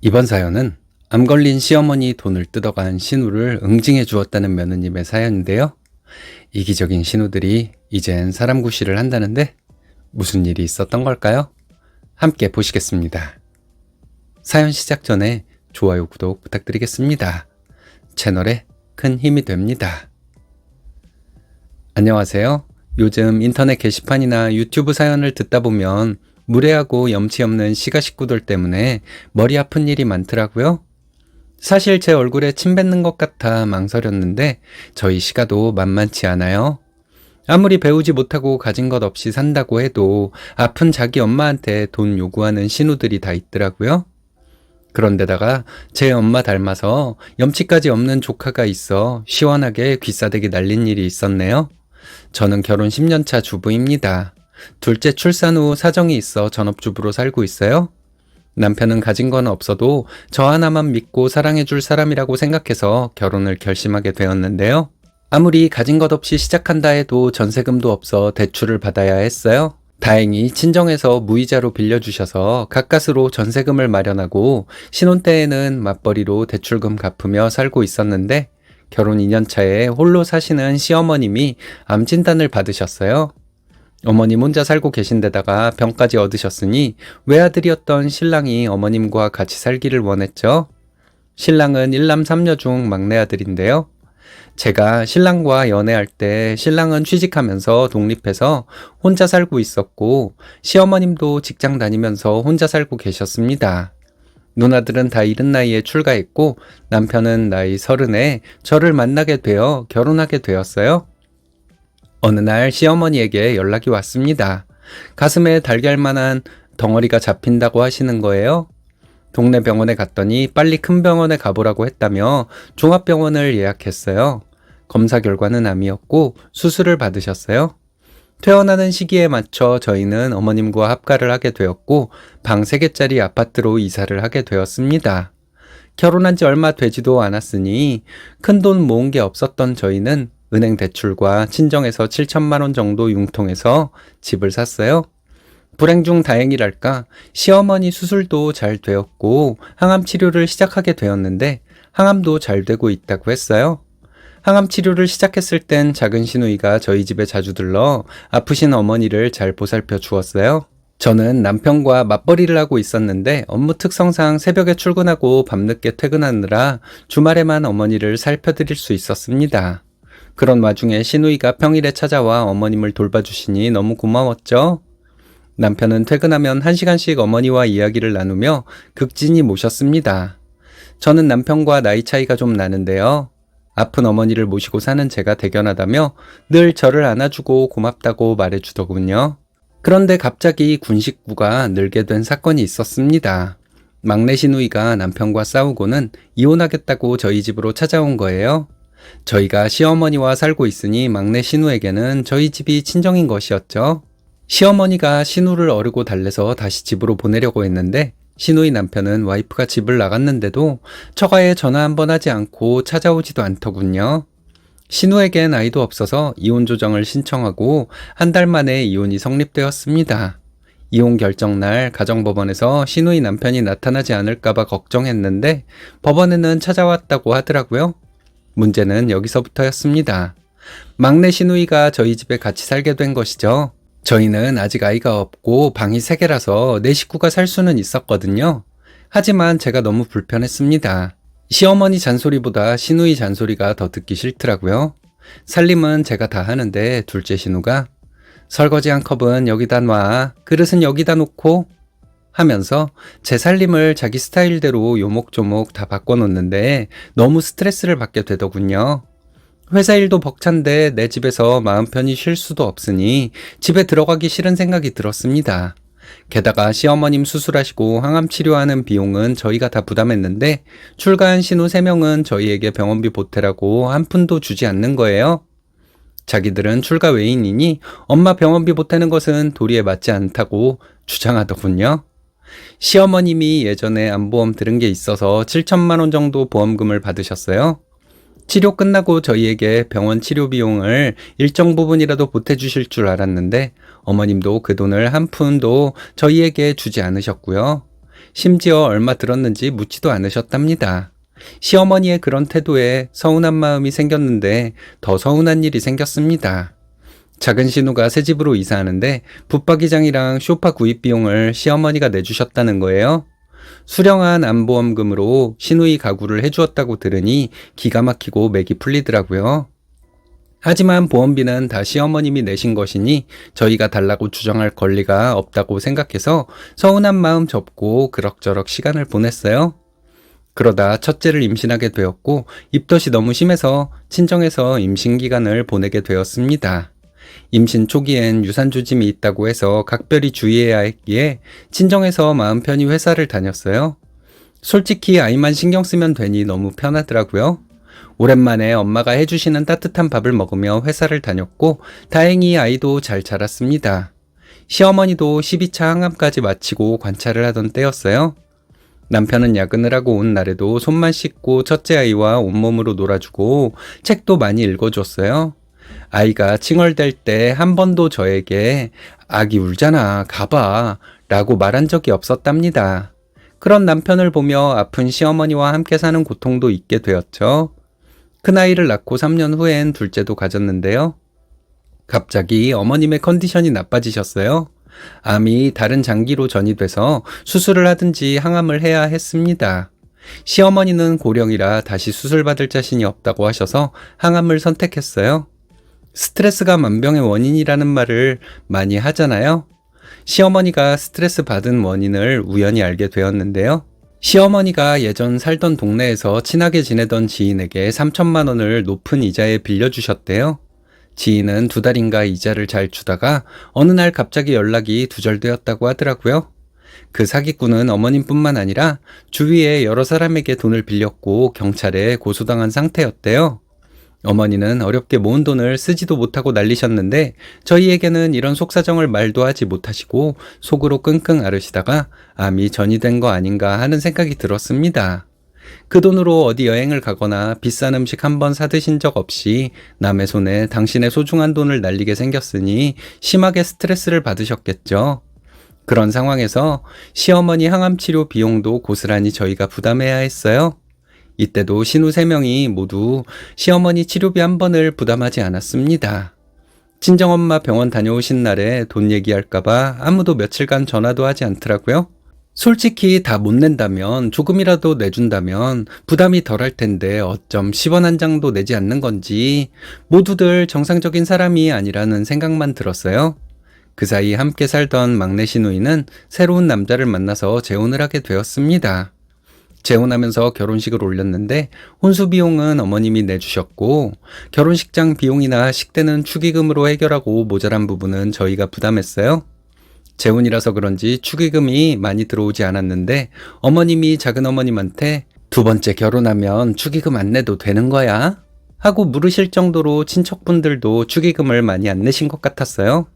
이번 사연은 암 걸린 시어머니 돈을 뜯어간 신우를 응징해 주었다는 며느님의 사연인데요. 이기적인 신우들이 이젠 사람 구실을 한다는데 무슨 일이 있었던 걸까요? 함께 보시겠습니다. 사연 시작 전에 좋아요, 구독 부탁드리겠습니다. 채널에 큰 힘이 됩니다. 안녕하세요. 요즘 인터넷 게시판이나 유튜브 사연을 듣다 보면 무례하고 염치 없는 시가 식구들 때문에 머리 아픈 일이 많더라고요. 사실 제 얼굴에 침 뱉는 것 같아 망설였는데 저희 시가도 만만치 않아요. 아무리 배우지 못하고 가진 것 없이 산다고 해도 아픈 자기 엄마한테 돈 요구하는 신우들이 다 있더라고요. 그런데다가 제 엄마 닮아서 염치까지 없는 조카가 있어 시원하게 귀싸대기 날린 일이 있었네요. 저는 결혼 10년 차 주부입니다. 둘째 출산 후 사정이 있어 전업주부로 살고 있어요. 남편은 가진 건 없어도 저 하나만 믿고 사랑해줄 사람이라고 생각해서 결혼을 결심하게 되었는데요. 아무리 가진 것 없이 시작한다 해도 전세금도 없어 대출을 받아야 했어요. 다행히 친정에서 무이자로 빌려주셔서 가까스로 전세금을 마련하고 신혼 때에는 맞벌이로 대출금 갚으며 살고 있었는데 결혼 2년 차에 홀로 사시는 시어머님이 암 진단을 받으셨어요. 어머님 혼자 살고 계신 데다가 병까지 얻으셨으니 외아들이었던 신랑이 어머님과 같이 살기를 원했죠. 신랑은 1남 3녀 중 막내 아들인데요. 제가 신랑과 연애할 때 신랑은 취직하면서 독립해서 혼자 살고 있었고 시어머님도 직장 다니면서 혼자 살고 계셨습니다. 누나들은 다 이른 나이에 출가했고 남편은 나이 30에 저를 만나게 되어 결혼하게 되었어요. 어느 날 시어머니에게 연락이 왔습니다. 가슴에 달걀만한 덩어리가 잡힌다고 하시는 거예요. 동네 병원에 갔더니 빨리 큰 병원에 가보라고 했다며 종합병원을 예약했어요. 검사 결과는 암이었고 수술을 받으셨어요. 퇴원하는 시기에 맞춰 저희는 어머님과 합가를 하게 되었고 방 3개짜리 아파트로 이사를 하게 되었습니다. 결혼한 지 얼마 되지도 않았으니 큰돈 모은 게 없었던 저희는 은행 대출과 친정에서 7천만 원 정도 융통해서 집을 샀어요. 불행 중 다행이랄까 시어머니 수술도 잘 되었고 항암 치료를 시작하게 되었는데 항암도 잘 되고 있다고 했어요. 항암 치료를 시작했을 땐 작은 시누이가 저희 집에 자주 들러 아프신 어머니를 잘 보살펴 주었어요. 저는 남편과 맞벌이를 하고 있었는데 업무 특성상 새벽에 출근하고 밤늦게 퇴근하느라 주말에만 어머니를 살펴드릴 수 있었습니다. 그런 와중에 시누이가 평일에 찾아와 어머님을 돌봐주시니 너무 고마웠죠. 남편은 퇴근하면 1시간씩 어머니와 이야기를 나누며 극진히 모셨습니다. 저는 남편과 나이 차이가 좀 나는데요. 아픈 어머니를 모시고 사는 제가 대견하다며 늘 저를 안아주고 고맙다고 말해주더군요. 그런데 갑자기 군 식구가 늘게 된 사건이 있었습니다. 막내 시누이가 남편과 싸우고는 이혼하겠다고 저희 집으로 찾아온 거예요. 저희가 시어머니와 살고 있으니 막내 신우에게는 저희 집이 친정인 것이었죠. 시어머니가 신우를 어르고 달래서 다시 집으로 보내려고 했는데 신우의 남편은 와이프가 집을 나갔는데도 처가에 전화 한 번 하지 않고 찾아오지도 않더군요. 신우에겐 아이도 없어서 이혼 조정을 신청하고 한 달 만에 이혼이 성립되었습니다. 이혼 결정 날 가정법원에서 신우의 남편이 나타나지 않을까봐 걱정했는데 법원에는 찾아왔다고 하더라고요. 문제는 여기서부터였습니다. 막내 시누이가 저희 집에 같이 살게 된 것이죠. 저희는 아직 아이가 없고 방이 3개라서 4식구가 살 수는 있었거든요. 하지만 제가 너무 불편했습니다. 시어머니 잔소리보다 시누이 잔소리가 더 듣기 싫더라고요. 살림은 제가 다 하는데 둘째 시누가 설거지 한 컵은 여기다 놔, 그릇은 여기다 놓고 하면서 제 살림을 자기 스타일대로 요목조목 다 바꿔놓는데 너무 스트레스를 받게 되더군요. 회사 일도 벅찬데 내 집에서 마음 편히 쉴 수도 없으니 집에 들어가기 싫은 생각이 들었습니다. 게다가 시어머님 수술하시고 항암 치료하는 비용은 저희가 다 부담했는데 출가한 신우 3명은 저희에게 병원비 보태라고 한 푼도 주지 않는 거예요. 자기들은 출가 외인이니 엄마 병원비 보태는 것은 도리에 맞지 않다고 주장하더군요. 시어머님이 예전에 암보험 들은 게 있어서 7천만 원 정도 보험금을 받으셨어요. 치료 끝나고 저희에게 병원 치료 비용을 일정 부분이라도 보태주실 줄 알았는데 어머님도 그 돈을 한 푼도 저희에게 주지 않으셨고요. 심지어 얼마 들었는지 묻지도 않으셨답니다. 시어머니의 그런 태도에 서운한 마음이 생겼는데 더 서운한 일이 생겼습니다. 작은 신우가 새 집으로 이사하는데 붙박이장이랑 소파 구입 비용을 시어머니가 내주셨다는 거예요. 수령한 안보험금으로 시누이 가구를 해주었다고 들으니 기가 막히고 맥이 풀리더라고요. 하지만 보험비는 다 시어머님이 내신 것이니 저희가 달라고 주장할 권리가 없다고 생각해서 서운한 마음 접고 그럭저럭 시간을 보냈어요. 그러다 첫째를 임신하게 되었고 입덧이 너무 심해서 친정에서 임신기간을 보내게 되었습니다. 임신 초기엔 유산조짐이 있다고 해서 각별히 주의해야 했기에 친정에서 마음 편히 회사를 다녔어요. 솔직히 아이만 신경 쓰면 되니 너무 편하더라고요. 오랜만에 엄마가 해주시는 따뜻한 밥을 먹으며 회사를 다녔고 다행히 아이도 잘 자랐습니다. 시어머니도 12차 항암까지 마치고 관찰을 하던 때였어요. 남편은 야근을 하고 온 날에도 손만 씻고 첫째 아이와 온몸으로 놀아주고 책도 많이 읽어줬어요. 아이가 칭얼댈 때 한 번도 저에게 아기 울잖아 가봐 라고 말한 적이 없었답니다. 그런 남편을 보며 아픈 시어머니와 함께 사는 고통도 잊게 되었죠. 큰아이를 낳고 3년 후엔 둘째도 가졌는데요. 갑자기 어머님의 컨디션이 나빠지셨어요. 암이 다른 장기로 전이돼서 수술을 하든지 항암을 해야 했습니다. 시어머니는 고령이라 다시 수술받을 자신이 없다고 하셔서 항암을 선택했어요. 스트레스가 만병의 원인이라는 말을 많이 하잖아요. 시어머니가 스트레스 받은 원인을 우연히 알게 되었는데요. 시어머니가 예전 살던 동네에서 친하게 지내던 지인에게 3천만 원을 높은 이자에 빌려주셨대요. 지인은 2달인가 이자를 잘 주다가 어느 날 갑자기 연락이 두절되었다고 하더라고요. 그 사기꾼은 어머님뿐만 아니라 주위에 여러 사람에게 돈을 빌렸고 경찰에 고소당한 상태였대요. 어머니는 어렵게 모은 돈을 쓰지도 못하고 난리셨는데 저희에게는 이런 속사정을 말도 하지 못하시고 속으로 끙끙 앓으시다가 암이 전이된 거 아닌가 하는 생각이 들었습니다. 그 돈으로 어디 여행을 가거나 비싼 음식 한번 사드신 적 없이 남의 손에 당신의 소중한 돈을 날리게 생겼으니 심하게 스트레스를 받으셨겠죠. 그런 상황에서 시어머니 항암치료 비용도 고스란히 저희가 부담해야 했어요. 이때도 신우 3명이 모두 시어머니 치료비 한 번을 부담하지 않았습니다. 친정엄마 병원 다녀오신 날에 돈 얘기할까봐 아무도 며칠간 전화도 하지 않더라고요. 솔직히 다 못 낸다면 조금이라도 내준다면 부담이 덜할 텐데 어쩜 10원 한 장도 내지 않는 건지 모두들 정상적인 사람이 아니라는 생각만 들었어요. 그 사이 함께 살던 막내 시누이는 새로운 남자를 만나서 재혼을 하게 되었습니다. 재혼하면서 결혼식을 올렸는데 혼수 비용은 어머님이 내주셨고 결혼식장 비용이나 식대는 축의금으로 해결하고 모자란 부분은 저희가 부담했어요. 재혼이라서 그런지 축의금이 많이 들어오지 않았는데 어머님이 작은어머님한테 2번째 결혼하면 축의금 안 내도 되는 거야? 하고 물으실 정도로 친척분들도 축의금을 많이 안 내신 것 같았어요.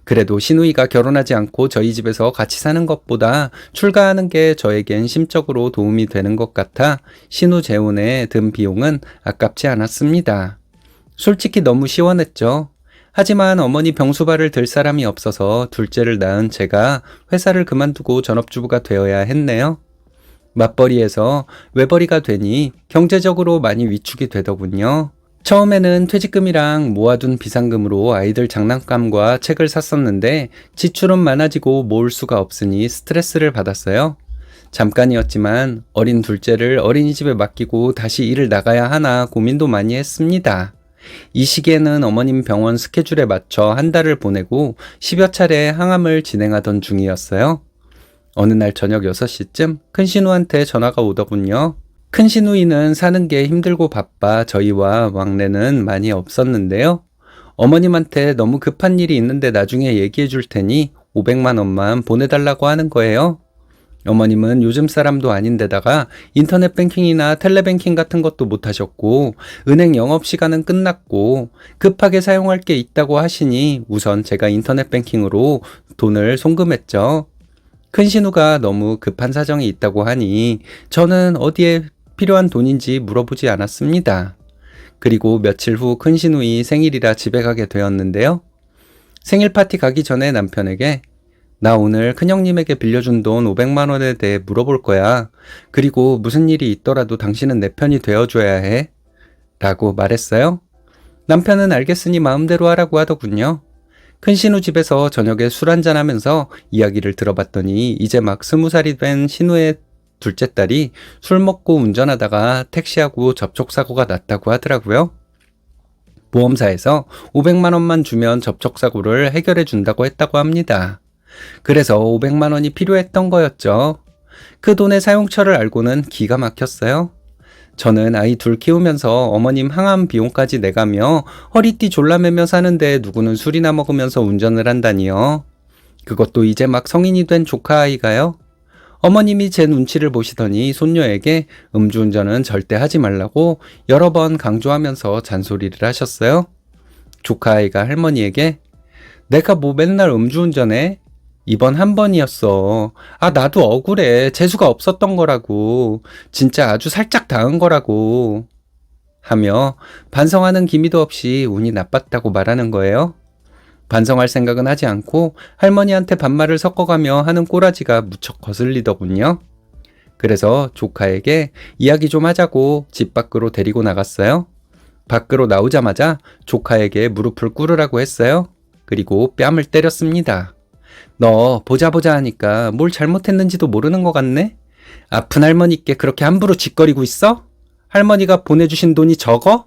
그래도 시누이가 결혼하지 않고 저희 집에서 같이 사는 것보다 출가하는 게 저에겐 심적으로 도움이 되는 것 같아 시누 재혼에 든 비용은 아깝지 않았습니다. 솔직히 너무 시원했죠. 하지만 어머니 병수발을 들 사람이 없어서 둘째를 낳은 제가 회사를 그만두고 전업주부가 되어야 했네요. 맞벌이에서 외벌이가 되니 경제적으로 많이 위축이 되더군요. 처음에는 퇴직금이랑 모아둔 비상금으로 아이들 장난감과 책을 샀었는데 지출은 많아지고 모을 수가 없으니 스트레스를 받았어요. 잠깐이었지만 어린 둘째를 어린이집에 맡기고 다시 일을 나가야 하나 고민도 많이 했습니다. 이 시기에는 어머님 병원 스케줄에 맞춰 한 달을 보내고 10여 차례 항암을 진행하던 중이었어요. 어느 날 저녁 6시쯤 큰신우한테 전화가 오더군요. 큰신우이는 사는 게 힘들고 바빠 저희와 막내는 많이 없었는데요. 어머님한테 너무 급한 일이 있는데 나중에 얘기해 줄 테니 500만 원만 보내달라고 하는 거예요. 어머님은 요즘 사람도 아닌데다가 인터넷 뱅킹이나 텔레뱅킹 같은 것도 못 하셨고 은행 영업시간은 끝났고 급하게 사용할 게 있다고 하시니 우선 제가 인터넷 뱅킹으로 돈을 송금했죠. 큰신우가 너무 급한 사정이 있다고 하니 저는 어디에 필요한 돈인지 물어보지 않았습니다. 그리고 며칠 후 큰신우이 생일이라 집에 가게 되었는데요. 생일 파티 가기 전에 남편에게 나 오늘 큰형님에게 빌려준 돈 500만 원에 대해 물어볼 거야. 그리고 무슨 일이 있더라도 당신은 내 편이 되어줘야 해. 라고 말했어요. 남편은 알겠으니 마음대로 하라고 하더군요. 큰신우 집에서 저녁에 술 한잔하면서 이야기를 들어봤더니 이제 막 20살이 된 신우의 둘째 딸이 술 먹고 운전하다가 택시하고 접촉사고가 났다고 하더라고요. 보험사에서 500만 원만 주면 접촉사고를 해결해 준다고 했다고 합니다. 그래서 500만 원이 필요했던 거였죠. 그 돈의 사용처를 알고는 기가 막혔어요. 저는 아이 둘 키우면서 어머님 항암 비용까지 내가며 허리띠 졸라매며 사는데 누구는 술이나 먹으면서 운전을 한다니요. 그것도 이제 막 성인이 된 조카 아이가요. 어머님이 제 눈치를 보시더니 손녀에게 음주운전은 절대 하지 말라고 여러 번 강조하면서 잔소리를 하셨어요. 조카 아이가 할머니에게 내가 뭐 맨날 음주운전해? 이번 한 번이었어. 아, 나도 억울해. 재수가 없었던 거라고. 진짜 아주 살짝 당한 거라고. 하며 반성하는 기미도 없이 운이 나빴다고 말하는 거예요. 반성할 생각은 하지 않고 할머니한테 반말을 섞어가며 하는 꼬라지가 무척 거슬리더군요. 그래서 조카에게 이야기 좀 하자고 집 밖으로 데리고 나갔어요. 밖으로 나오자마자 조카에게 무릎을 꿇으라고 했어요. 그리고 뺨을 때렸습니다. 너 보자 하니까 뭘 잘못했는지도 모르는 것 같네? 아픈 할머니께 그렇게 함부로 짓거리고 있어? 할머니가 보내주신 돈이 적어?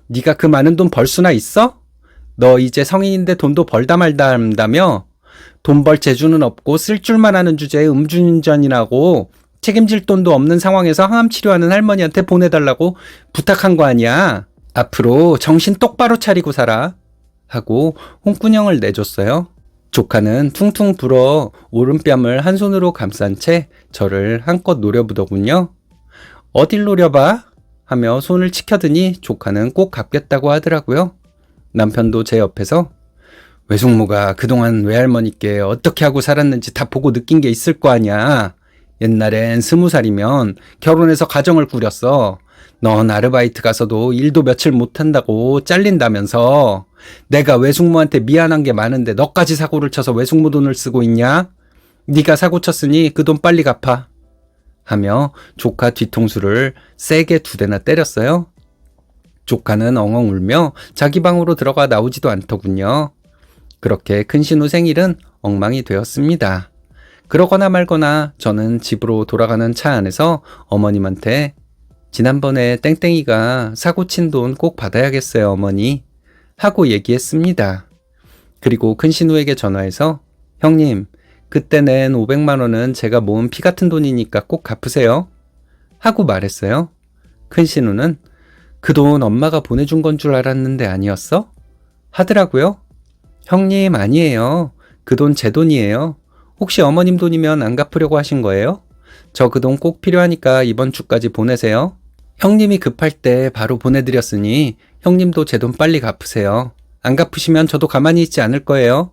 네가 그 많은 돈 벌 수나 있어? 너 이제 성인인데 돈도 벌다 말다 한다며? 돈 벌 재주는 없고 쓸 줄만 아는 주제에 음주운전이라고 책임질 돈도 없는 상황에서 항암 치료하는 할머니한테 보내달라고 부탁한 거 아니야? 앞으로 정신 똑바로 차리고 살아. 하고 홍군형을 내줬어요. 조카는 퉁퉁 불어 오른뺨을 한 손으로 감싼 채 저를 한껏 노려보더군요. 어딜 노려봐? 하며 손을 치켜드니 조카는 꼭 갚겠다고 하더라고요. 남편도 제 옆에서 외숙모가 그동안 외할머니께 어떻게 하고 살았는지 다 보고 느낀 게 있을 거 아니야. 옛날엔 20살이면 결혼해서 가정을 꾸렸어. 넌 아르바이트 가서도 일도 며칠 못한다고 잘린다면서. 내가 외숙모한테 미안한 게 많은데 너까지 사고를 쳐서 외숙모 돈을 쓰고 있냐? 네가 사고 쳤으니 그 돈 빨리 갚아. 하며 조카 뒤통수를 세게 2대나 때렸어요. 조카는 엉엉 울며 자기 방으로 들어가 나오지도 않더군요. 그렇게 큰신우 생일은 엉망이 되었습니다. 그러거나 말거나 저는 집으로 돌아가는 차 안에서 어머님한테 지난번에 땡땡이가 사고 친 돈 꼭 받아야겠어요, 어머니. 하고 얘기했습니다. 그리고 큰신우에게 전화해서 형님, 그때 낸 500만 원은 제가 모은 피 같은 돈이니까 꼭 갚으세요. 하고 말했어요. 큰신우는 그 돈 엄마가 보내준 건 줄 알았는데 아니었어? 하더라고요. 형님, 아니에요. 그 돈 제 돈이에요. 혹시 어머님 돈이면 안 갚으려고 하신 거예요? 저 그 돈 꼭 필요하니까 이번 주까지 보내세요. 형님이 급할 때 바로 보내드렸으니 형님도 제 돈 빨리 갚으세요. 안 갚으시면 저도 가만히 있지 않을 거예요.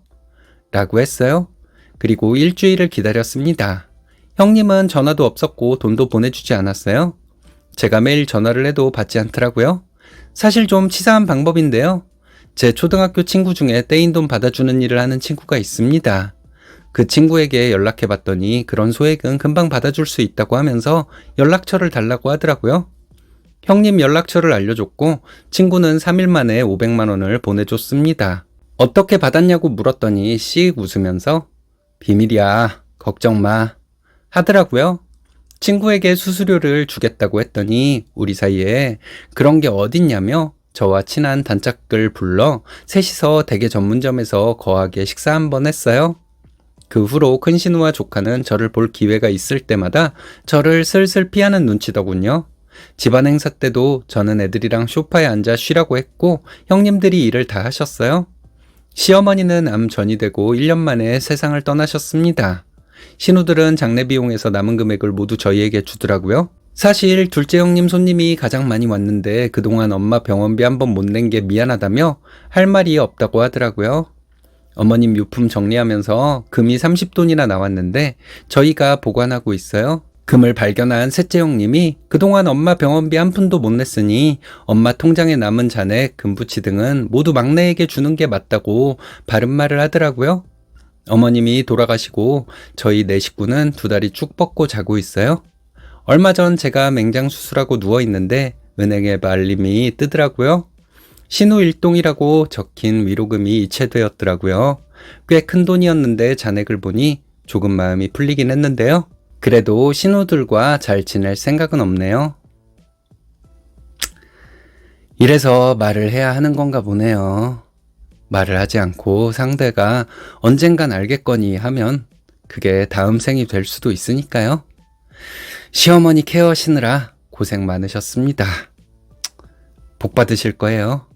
라고 했어요. 그리고 일주일을 기다렸습니다. 형님은 전화도 없었고 돈도 보내주지 않았어요. 제가 매일 전화를 해도 받지 않더라고요. 사실 좀 치사한 방법인데요. 제 초등학교 친구 중에 떼인 돈 받아주는 일을 하는 친구가 있습니다. 그 친구에게 연락해봤더니 그런 소액은 금방 받아줄 수 있다고 하면서 연락처를 달라고 하더라고요. 형님 연락처를 알려줬고 친구는 3일 만에 500만 원을 보내줬습니다. 어떻게 받았냐고 물었더니 씩 웃으면서 비밀이야, 걱정 마 하더라고요. 친구에게 수수료를 주겠다고 했더니 우리 사이에 그런 게 어딨냐며 저와 친한 단짝들 불러 셋이서 대게 전문점에서 거하게 식사 한번 했어요. 그 후로 큰신우와 조카는 저를 볼 기회가 있을 때마다 저를 슬슬 피하는 눈치더군요. 집안 행사 때도 저는 애들이랑 소파에 앉아 쉬라고 했고 형님들이 일을 다 하셨어요. 시어머니는 암 전이되고 1년 만에 세상을 떠나셨습니다. 신우들은 장례 비용에서 남은 금액을 모두 저희에게 주더라고요. 사실 둘째 형님 손님이 가장 많이 왔는데 그동안 엄마 병원비 한 번 못 낸 게 미안하다며 할 말이 없다고 하더라고요. 어머님 유품 정리하면서 금이 30돈이나 나왔는데 저희가 보관하고 있어요. 금을 발견한 셋째 형님이 그동안 엄마 병원비 한 푼도 못 냈으니 엄마 통장에 남은 잔액, 금부치 등은 모두 막내에게 주는 게 맞다고 바른 말을 하더라고요. 어머님이 돌아가시고 저희 네 식구는 두 다리 쭉 뻗고 자고 있어요. 얼마 전 제가 맹장 수술하고 누워 있는데 은행에 알림이 뜨더라고요. 신우일동이라고 적힌 위로금이 이체되었더라고요. 꽤 큰 돈이었는데 잔액을 보니 조금 마음이 풀리긴 했는데요. 그래도 신우들과 잘 지낼 생각은 없네요. 이래서 말을 해야 하는 건가 보네요. 말을 하지 않고 상대가 언젠간 알겠거니 하면 그게 다음 생이 될 수도 있으니까요. 시어머니 케어하시느라 고생 많으셨습니다. 복 받으실 거예요.